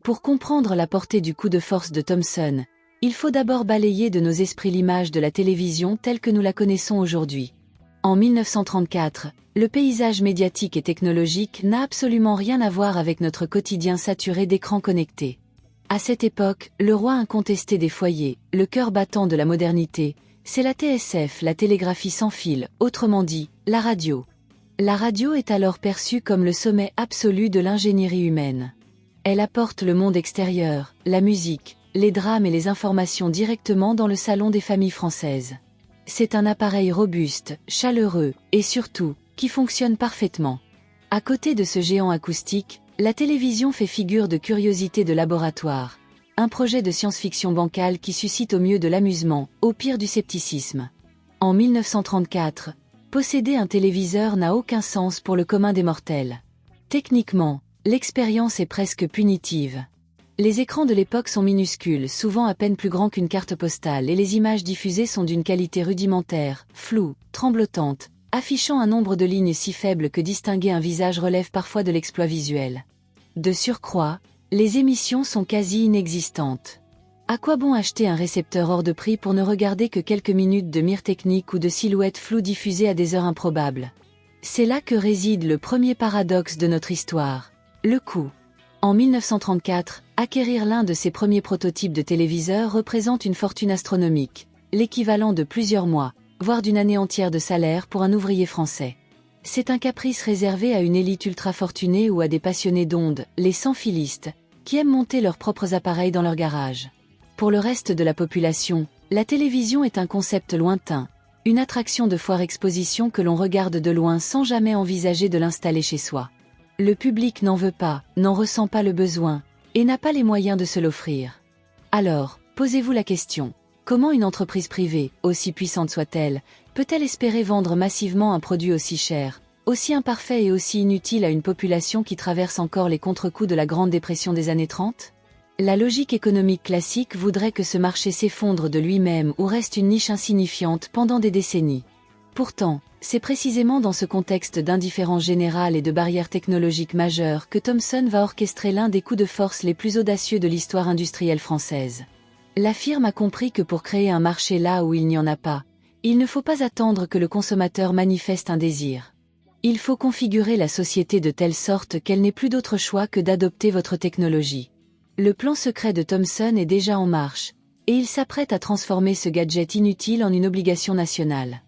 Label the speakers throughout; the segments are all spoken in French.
Speaker 1: Pour comprendre la portée du coup de force de Thomson, il faut d'abord balayer de nos esprits l'image de la télévision telle que nous la connaissons aujourd'hui. En 1934, le paysage médiatique et technologique n'a absolument rien à voir avec notre quotidien saturé d'écrans connectés. À cette époque, le roi incontesté des foyers, le cœur battant de la modernité, c'est la TSF, la télégraphie sans fil, autrement dit, la radio. La radio est alors perçue comme le sommet absolu de l'ingénierie humaine. Elle apporte le monde extérieur, la musique, les drames et les informations directement dans le salon des familles françaises. C'est un appareil robuste, chaleureux, et surtout, qui fonctionne parfaitement. À côté de ce géant acoustique, la télévision fait figure de curiosité de laboratoire, un projet de science-fiction bancale qui suscite au mieux de l'amusement, au pire du scepticisme. En 1934, posséder un téléviseur n'a aucun sens pour le commun des mortels. Techniquement, l'expérience est presque punitive. Les écrans de l'époque sont minuscules, souvent à peine plus grands qu'une carte postale, et les images diffusées sont d'une qualité rudimentaire, floue, tremblotante, affichant un nombre de lignes si faible que distinguer un visage relève parfois de l'exploit visuel. De surcroît, les émissions sont quasi inexistantes. À quoi bon acheter un récepteur hors de prix pour ne regarder que quelques minutes de mire technique ou de silhouettes floues diffusées à des heures improbables? C'est là que réside le premier paradoxe de notre histoire, le coût. En 1934, acquérir l'un de ces premiers prototypes de téléviseurs représente une fortune astronomique, l'équivalent de plusieurs mois, voire d'une année entière de salaire pour un ouvrier français. C'est un caprice réservé à une élite ultra fortunée ou à des passionnés d'ondes, les sans-filistes, qui aiment monter leurs propres appareils dans leur garage. Pour le reste de la population, la télévision est un concept lointain, une attraction de foire-exposition que l'on regarde de loin sans jamais envisager de l'installer chez soi. Le public n'en veut pas, n'en ressent pas le besoin, et n'a pas les moyens de se l'offrir. Alors, posez-vous la question, comment une entreprise privée, aussi puissante soit-elle, peut-elle espérer vendre massivement un produit aussi cher, aussi imparfait et aussi inutile à une population qui traverse encore les contre-coups de la Grande Dépression des années 30 ? La logique économique classique voudrait que ce marché s'effondre de lui-même ou reste une niche insignifiante pendant des décennies. Pourtant, c'est précisément dans ce contexte d'indifférence générale et de barrières technologiques majeures que Thomson va orchestrer l'un des coups de force les plus audacieux de l'histoire industrielle française. La firme a compris que pour créer un marché là où il n'y en a pas, il ne faut pas attendre que le consommateur manifeste un désir. Il faut configurer la société de telle sorte qu'elle n'ait plus d'autre choix que d'adopter votre technologie. Le plan secret de Thomson est déjà en marche, et il s'apprête à transformer ce gadget inutile en une obligation nationale.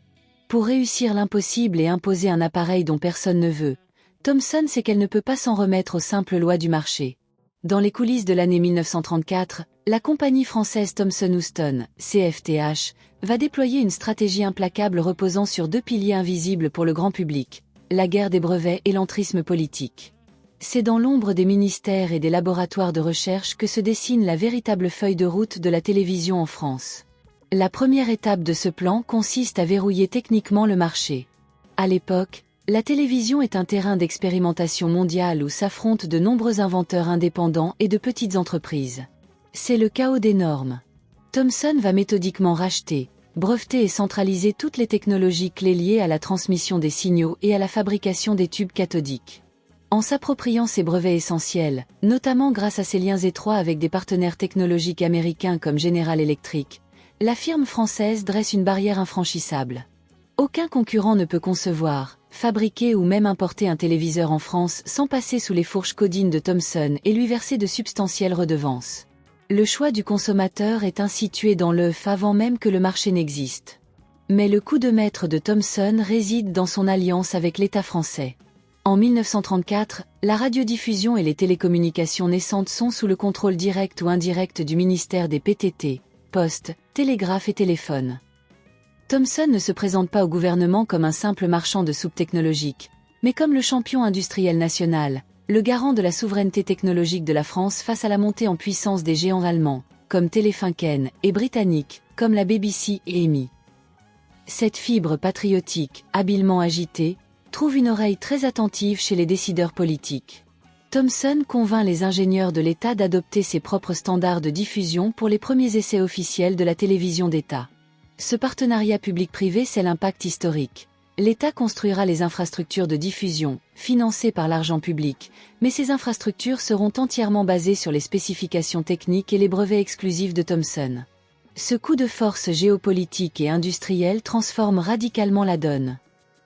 Speaker 1: Pour réussir l'impossible et imposer un appareil dont personne ne veut, Thomson sait qu'elle ne peut pas s'en remettre aux simples lois du marché. Dans les coulisses de l'année 1934, la compagnie française Thomson Houston, CFTH, va déployer une stratégie implacable reposant sur deux piliers invisibles pour le grand public, la guerre des brevets et l'entrisme politique. C'est dans l'ombre des ministères et des laboratoires de recherche que se dessine la véritable feuille de route de la télévision en France. La première étape de ce plan consiste à verrouiller techniquement le marché. À l'époque, la télévision est un terrain d'expérimentation mondiale où s'affrontent de nombreux inventeurs indépendants et de petites entreprises. C'est le chaos des normes. Thomson va méthodiquement racheter, breveter et centraliser toutes les technologies clés liées à la transmission des signaux et à la fabrication des tubes cathodiques. En s'appropriant ces brevets essentiels, notamment grâce à ses liens étroits avec des partenaires technologiques américains comme General Electric, la firme française dresse une barrière infranchissable. Aucun concurrent ne peut concevoir, fabriquer ou même importer un téléviseur en France sans passer sous les fourches codines de Thomson et lui verser de substantielles redevances. Le choix du consommateur est ainsi tué dans l'œuf avant même que le marché n'existe. Mais le coup de maître de Thomson réside dans son alliance avec l'État français. En 1934, la radiodiffusion et les télécommunications naissantes sont sous le contrôle direct ou indirect du ministère des PTT, Poste, Télégraphe et Téléphone. Thomson ne se présente pas au gouvernement comme un simple marchand de soupe technologique, mais comme le champion industriel national, le garant de la souveraineté technologique de la France face à la montée en puissance des géants allemands, comme Telefunken, et britanniques, comme la BBC et EMI. Cette fibre patriotique, habilement agitée, trouve une oreille très attentive chez les décideurs politiques. Thomson convainc les ingénieurs de l'État d'adopter ses propres standards de diffusion pour les premiers essais officiels de la télévision d'État. Ce partenariat public-privé, c'est l'impact historique. L'État construira les infrastructures de diffusion, financées par l'argent public, mais ces infrastructures seront entièrement basées sur les spécifications techniques et les brevets exclusifs de Thomson. Ce coup de force géopolitique et industriel transforme radicalement la donne.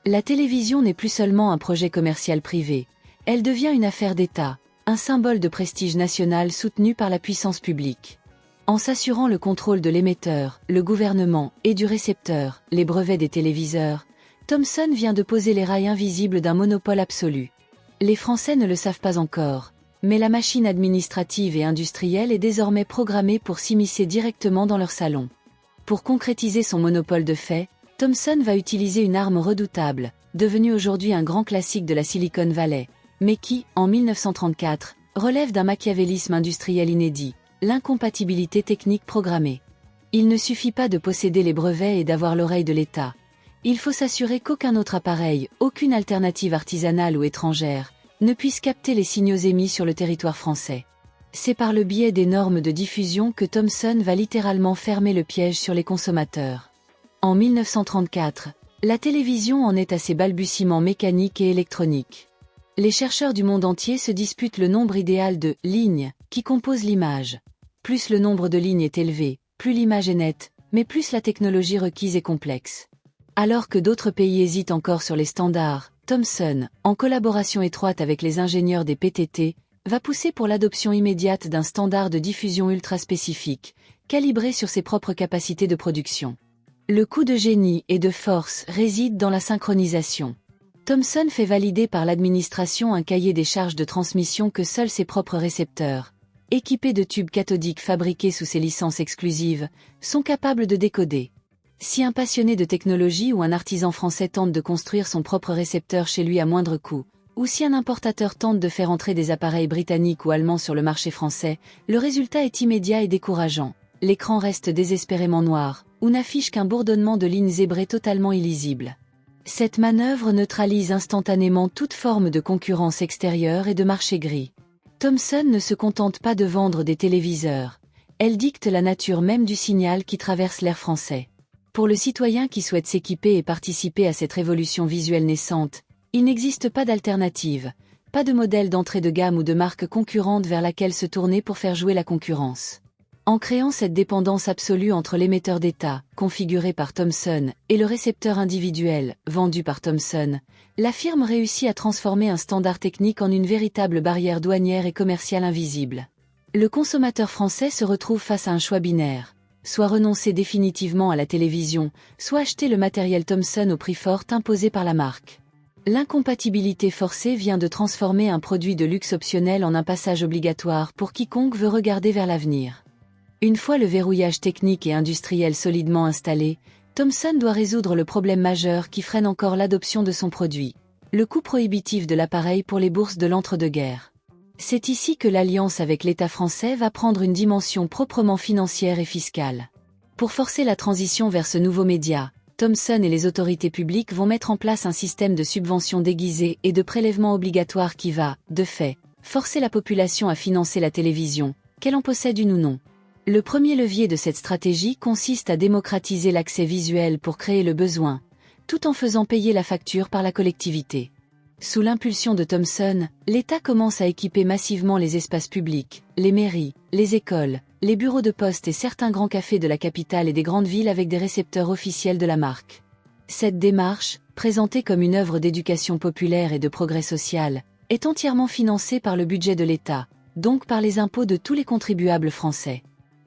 Speaker 1: La télévision n'est plus seulement un projet commercial privé, elle devient une affaire d'État, un symbole de prestige national soutenu par la puissance publique. En s'assurant le contrôle de l'émetteur, le gouvernement, et du récepteur, les brevets des téléviseurs, Thomson vient de poser les rails invisibles d'un monopole absolu. Les Français ne le savent pas encore, mais la machine administrative et industrielle est désormais programmée pour s'immiscer directement dans leur salon. Pour concrétiser son monopole de fait, Thomson va utiliser une arme redoutable, devenue aujourd'hui un grand classique de la Silicon Valley, mais qui, en 1934, relève d'un machiavélisme industriel inédit, l'incompatibilité technique programmée. Il ne suffit pas de posséder les brevets et d'avoir l'oreille de l'État. Il faut s'assurer qu'aucun autre appareil, aucune alternative artisanale ou étrangère, ne puisse capter les signaux émis sur le territoire français. C'est par le biais des normes de diffusion que Thomson va littéralement fermer le piège sur les consommateurs. En 1934, la télévision en est à ses balbutiements mécaniques et électroniques. Les chercheurs du monde entier se disputent le nombre idéal de « lignes » qui composent l'image. Plus le nombre de lignes est élevé, plus l'image est nette, mais plus la technologie requise est complexe. Alors que d'autres pays hésitent encore sur les standards, Thomson, en collaboration étroite avec les ingénieurs des PTT, va pousser pour l'adoption immédiate d'un standard de diffusion ultra spécifique, calibré sur ses propres capacités de production. Le coup de génie et de force réside dans la synchronisation. Thomson fait valider par l'administration un cahier des charges de transmission que seuls ses propres récepteurs, équipés de tubes cathodiques fabriqués sous ses licences exclusives, sont capables de décoder. Si un passionné de technologie ou un artisan français tente de construire son propre récepteur chez lui à moindre coût, ou si un importateur tente de faire entrer des appareils britanniques ou allemands sur le marché français, le résultat est immédiat et décourageant. L'écran reste désespérément noir, ou n'affiche qu'un bourdonnement de lignes zébrées totalement illisibles. Cette manœuvre neutralise instantanément toute forme de concurrence extérieure et de marché gris. Thomson ne se contente pas de vendre des téléviseurs, elle dicte la nature même du signal qui traverse l'air français. Pour le citoyen qui souhaite s'équiper et participer à cette révolution visuelle naissante, il n'existe pas d'alternative, pas de modèle d'entrée de gamme ou de marque concurrente vers laquelle se tourner pour faire jouer la concurrence. En créant cette dépendance absolue entre l'émetteur d'État, configuré par Thomson, et le récepteur individuel, vendu par Thomson, la firme réussit à transformer un standard technique en une véritable barrière douanière et commerciale invisible. Le consommateur français se retrouve face à un choix binaire. Soit renoncer définitivement à la télévision, soit acheter le matériel Thomson au prix fort imposé par la marque. L'incompatibilité forcée vient de transformer un produit de luxe optionnel en un passage obligatoire pour quiconque veut regarder vers l'avenir. Une fois le verrouillage technique et industriel solidement installé, Thomson doit résoudre le problème majeur qui freine encore l'adoption de son produit, le coût prohibitif de l'appareil pour les bourses de l'entre-deux-guerres. C'est ici que l'alliance avec l'État français va prendre une dimension proprement financière et fiscale. Pour forcer la transition vers ce nouveau média, Thomson et les autorités publiques vont mettre en place un système de subventions déguisées et de prélèvements obligatoires qui va, de fait, forcer la population à financer la télévision, qu'elle en possède une ou non. Le premier levier de cette stratégie consiste à démocratiser l'accès visuel pour créer le besoin, tout en faisant payer la facture par la collectivité. Sous l'impulsion de Thomson, l'État commence à équiper massivement les espaces publics, les mairies, les écoles, les bureaux de poste et certains grands cafés de la capitale et des grandes villes avec des récepteurs officiels de la marque. Cette démarche, présentée comme une œuvre d'éducation populaire et de progrès social, est entièrement financée par le budget de l'État, donc par les impôts de tous les contribuables français.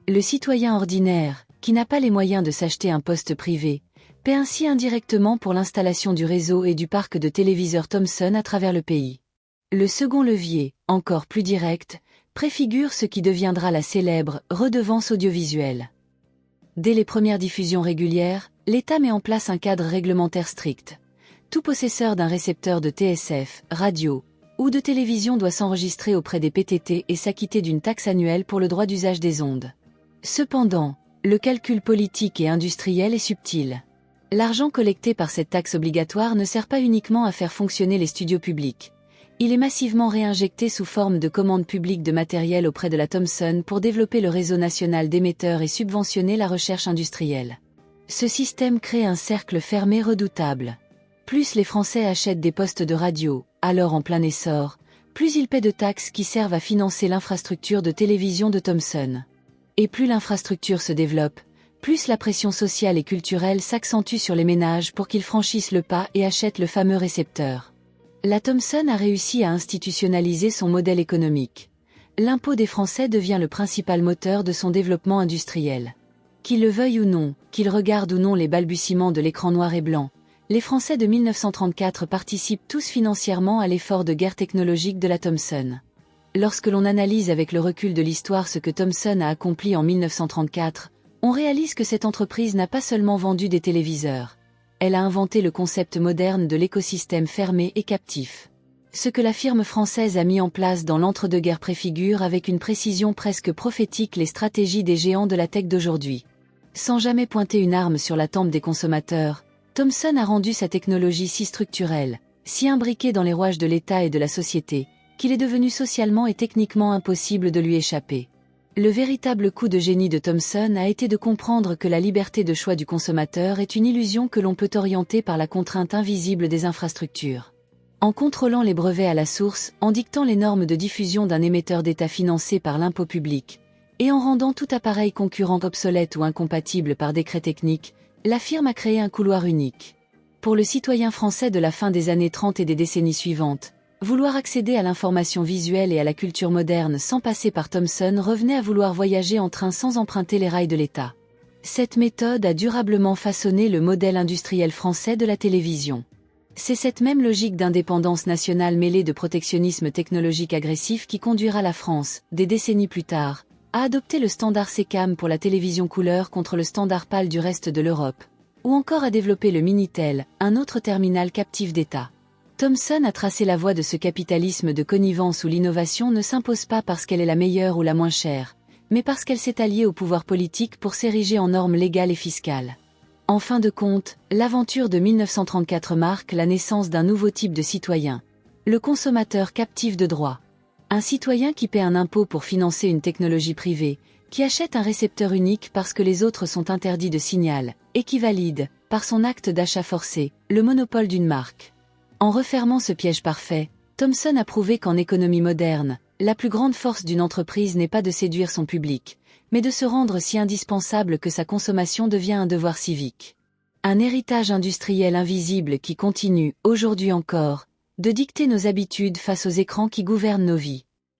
Speaker 1: Le citoyen ordinaire, qui n'a pas les moyens de s'acheter un poste privé, paie ainsi indirectement pour l'installation du réseau et du parc de téléviseurs Thomson à travers le pays. Le second levier, encore plus direct, préfigure ce qui deviendra la célèbre redevance audiovisuelle. Dès les premières diffusions régulières, l'État met en place un cadre réglementaire strict. Tout possesseur d'un récepteur de TSF, radio ou de télévision doit s'enregistrer auprès des PTT et s'acquitter d'une taxe annuelle pour le droit d'usage des ondes. Cependant, le calcul politique et industriel est subtil. L'argent collecté par cette taxe obligatoire ne sert pas uniquement à faire fonctionner les studios publics. Il est massivement réinjecté sous forme de commandes publiques de matériel auprès de la Thomson pour développer le réseau national d'émetteurs et subventionner la recherche industrielle. Ce système crée un cercle fermé redoutable. Plus les Français achètent des postes de radio, alors en plein essor, plus ils paient de taxes qui servent à financer l'infrastructure de télévision de Thomson. Et plus l'infrastructure se développe, plus la pression sociale et culturelle s'accentue sur les ménages pour qu'ils franchissent le pas et achètent le fameux récepteur. La Thomson a réussi à institutionnaliser son modèle économique. L'impôt des Français devient le principal moteur de son développement industriel. Qu'ils le veuillent ou non, qu'ils regardent ou non les balbutiements de l'écran noir et blanc, les Français de 1934 participent tous financièrement à l'effort de guerre technologique de la Thomson. Lorsque l'on analyse avec le recul de l'histoire ce que Thomson a accompli en 1934, on réalise que cette entreprise n'a pas seulement vendu des téléviseurs. Elle a inventé le concept moderne de l'écosystème fermé et captif. Ce que la firme française a mis en place dans l'entre-deux-guerres préfigure avec une précision presque prophétique les stratégies des géants de la tech d'aujourd'hui. Sans jamais pointer une arme sur la tempe des consommateurs, Thomson a rendu sa technologie si structurelle, si imbriquée dans les rouages de l'État et de la société, qu'il est devenu socialement et techniquement impossible de lui échapper. Le véritable coup de génie de Thomson a été de comprendre que la liberté de choix du consommateur est une illusion que l'on peut orienter par la contrainte invisible des infrastructures. En contrôlant les brevets à la source, en dictant les normes de diffusion d'un émetteur d'État financé par l'impôt public, et en rendant tout appareil concurrent obsolète ou incompatible par décret technique, la firme a créé un couloir unique. Pour le citoyen français de la fin des années 30 et des décennies suivantes, vouloir accéder à l'information visuelle et à la culture moderne sans passer par Thomson revenait à vouloir voyager en train sans emprunter les rails de l'État. Cette méthode a durablement façonné le modèle industriel français de la télévision. C'est cette même logique d'indépendance nationale mêlée de protectionnisme technologique agressif qui conduira la France, des décennies plus tard, à adopter le standard SECAM pour la télévision couleur contre le standard PAL du reste de l'Europe, ou encore à développer le Minitel, un autre terminal captif d'État. Thomson a tracé la voie de ce capitalisme de connivence où l'innovation ne s'impose pas parce qu'elle est la meilleure ou la moins chère, mais parce qu'elle s'est alliée au pouvoir politique pour s'ériger en normes légales et fiscales. En fin de compte, l'aventure de 1934 marque la naissance d'un nouveau type de citoyen, le consommateur captif de droit. Un citoyen qui paie un impôt pour financer une technologie privée, qui achète un récepteur unique parce que les autres sont interdits de signal, et qui valide, par son acte d'achat forcé, le monopole d'une marque. En refermant ce piège parfait, Thomson a prouvé qu'en économie moderne, la plus grande force d'une entreprise n'est pas de séduire son public, mais de se rendre si indispensable que sa consommation devient un devoir civique. Un héritage industriel invisible qui continue, aujourd'hui encore, de dicter nos habitudes face aux écrans qui gouvernent nos vies.